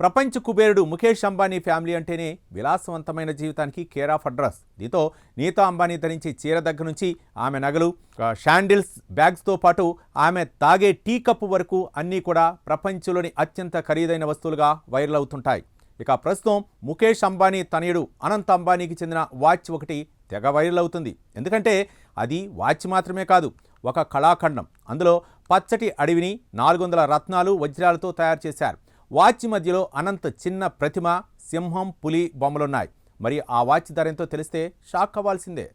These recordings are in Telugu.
ప్రపంచ కుబేరుడు ముఖేష్ అంబానీ ఫ్యామిలీ అంటేనే విలాసవంతమైన జీవితానికి కేర్ ఆఫ్ అడ్రస్. దీంతో నీతా అంబానీ ధరించి చీర దగ్గర నుంచి ఆమె నగలు, షాండిల్స్, బ్యాగ్స్తో పాటు ఆమె తాగే టీ కప్పు వరకు అన్నీ కూడా ప్రపంచంలోని అత్యంత ఖరీదైన వస్తువులుగా వైరల్ అవుతుంటాయి. ఇక ప్రస్తుతం ముఖేష్ అంబానీ తనయుడు అనంత్ అంబానీకి చెందిన వాచ్ ఒకటి తెగ వైరల్ అవుతుంది. ఎందుకంటే అది వాచ్ మాత్రమే కాదు, ఒక కళాఖండం. అందులో పచ్చటి అడవిని 400 రత్నాలు, వజ్రాలతో తయారు చేశారు. వాచ్ మధ్యలో అనంత్ చిన్న ప్రతిమ, సింహం, పులి బొమ్మలున్నాయి. మరి ఆ వాచ్ ధర ఎంతో తెలిస్తే షాక్ అవ్వాల్సిందే.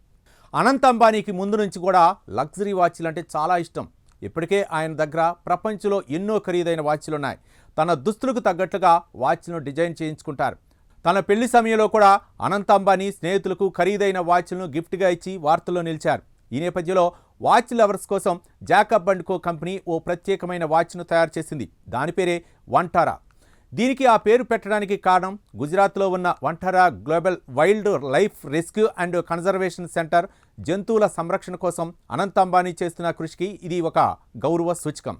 అనంత్ అంబానీకి ముందు నుంచి కూడా లగ్జరీ వాచ్లు అంటే చాలా ఇష్టం. ఇప్పటికే ఆయన దగ్గర ప్రపంచంలో ఎన్నో ఖరీదైన వాచ్లున్నాయి. తన దుస్తులకు తగ్గట్లుగా వాచ్ను డిజైన్ చేయించుకుంటారు. తన పెళ్లి సమయంలో కూడా అనంత్ అంబానీ స్నేహితులకు ఖరీదైన వాచ్లను గిఫ్ట్గా ఇచ్చి వార్తల్లో నిలిచారు. ఈ నేపథ్యంలో వాచ్ లవర్స్ కోసం జాకబ్ అండ్ కో కంపెనీ ఓ ప్రత్యేకమైన వాచ్ను తయారు చేసింది. దాని పేరే వంటారా. దీనికి ఆ పేరు పెట్టడానికి కారణం గుజరాత్లో ఉన్న Vantara global wildlife rescue and conservation centre జంతువుల సంరక్షణ కోసం అనంత్ అంబానీ చేస్తున్న కృషికి ఇది ఒక గౌరవ సూచకం.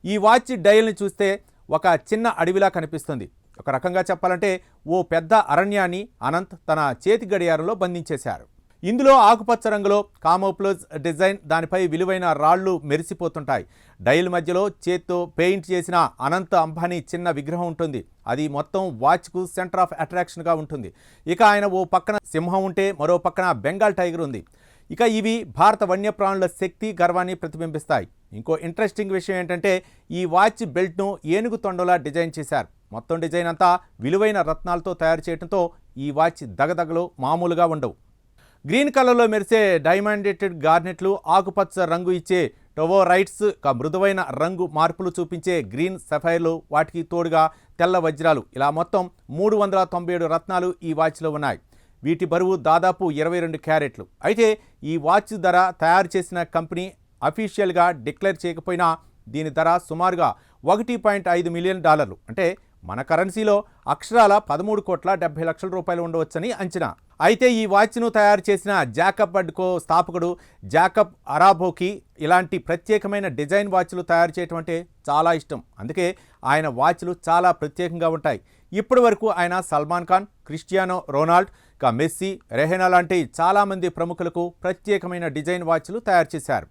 ఈ వాచ్ డయల్ని చూస్తే ఒక చిన్న అడవిలా కనిపిస్తుంది. ఒక రకంగా చెప్పాలంటే ఓ పెద్ద అరణ్యాన్ని అనంత్ తన చేతి గడియారంలో బంధించేశారు. ఇందులో ఆకుపచ్చ రంగులో కామోఫ్లేజ్ డిజైన్, దానిపై విలువైన రాళ్లు మెరిసిపోతుంటాయి. డైల్ మధ్యలో చేత్తో పెయింట్ చేసిన అనంత్ అంబానీ చిన్న విగ్రహం ఉంటుంది. అది మొత్తం వాచ్కు సెంటర్ ఆఫ్ అట్రాక్షన్గా ఉంటుంది. ఇక ఆయన ఓ పక్కన సింహం ఉంటే మరో పక్కన బెంగాల్ టైగర్ ఉంది. ఇక ఇవి భారత వన్యప్రాణుల శక్తి, గర్వాన్ని ప్రతిబింబిస్తాయి. ఇంకో ఇంట్రెస్టింగ్ విషయం ఏంటంటే ఈ వాచ్ బెల్ట్ను ఏనుగు తొండలా డిజైన్ చేశారు. మొత్తం డిజైన్ అంతా విలువైన రత్నాలతో తయారు చేయడంతో ఈ వాచ్ దగదగలు మామూలుగా ఉండవు. గ్రీన్ కలర్లో మెరిసే డైమండెటెడ్ గార్నెట్లు, ఆకుపచ్చ రంగు ఇచ్చే టోవోరైట్స్, మృదువైన రంగు మార్పులు చూపించే గ్రీన్ సఫైర్లు, వాటికి తోడుగా తెల్ల వజ్రాలు, ఇలా మొత్తం 397 రత్నాలు ఈ వాచ్లో ఉన్నాయి. వీటి బరువు దాదాపు 22 క్యారెట్లు. అయితే ఈ వాచ్ ధర తయారు చేసిన కంపెనీ అఫీషియల్గా డిక్లేర్ చేయకపోయినా దీని ధర సుమారుగా $1.5 మిలియన్, అంటే మన కరెన్సీలో అక్షరాల 13,70,00,000 ఉండవచ్చని అంచనా. అయితే ఈ వాచ్ను తయారు చేసిన జాకబ్ అండ్ కో స్థాపకుడు జాకబ్ అరాబోకి ఇలాంటి ప్రత్యేకమైన డిజైన్ వాచ్లు తయారు చేయటం అంటే చాలా ఇష్టం. అందుకే ఆయన వాచ్లు చాలా ప్రత్యేకంగా ఉంటాయి. ఇప్పటి వరకు ఆయన Salman Khan, Cristiano Ronaldo, Messi, Rihanna లాంటి చాలామంది ప్రముఖులకు ప్రత్యేకమైన డిజైన్ వాచ్లు తయారు చేశారు.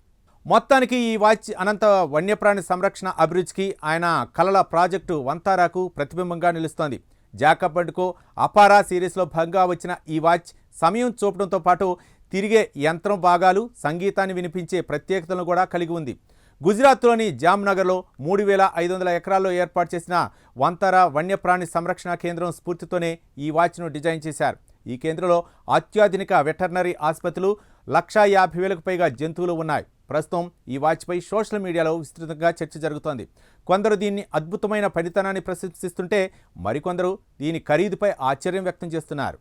మొత్తానికి ఈ వాచ్ అనంత వన్యప్రాణి సంరక్షణ అభిరుచికి, ఆయన కలల ప్రాజెక్టు వంతారాకు ప్రతిబింబంగా నిలుస్తోంది. జాకబ్ అండ్ కో అపారా సిరీస్లో భాగంగా వచ్చిన ఈ వాచ్ సమయం చూపడంతో పాటు తిరిగే యంత్రం భాగాలు, సంగీతాన్ని వినిపించే ప్రత్యేకతలను కూడా కలిగి ఉంది. గుజరాత్లోని జామ్నగర్లో 3,500 ఎకరాల్లో ఏర్పాటు చేసిన వంతారా వన్యప్రాణి సంరక్షణ కేంద్రం స్ఫూర్తితోనే ఈ వాచ్ను డిజైన్ చేశారు. ఈ కేంద్రంలో అత్యాధునిక వెటర్నరీ ఆసుపత్రులు, 150,000కు పైగా జంతువులు ఉన్నాయి. ప్రస్తుతం ఈ వాచ్పై సోషల్ మీడియాలో విస్తృతంగా చర్చ జరుగుతోంది. కొందరు దీన్ని అద్భుతమైన పనితనాన్ని ప్రశంసిస్తుంటే మరికొందరు దీని ఖరీదుపై ఆశ్చర్యం వ్యక్తం చేస్తున్నారు.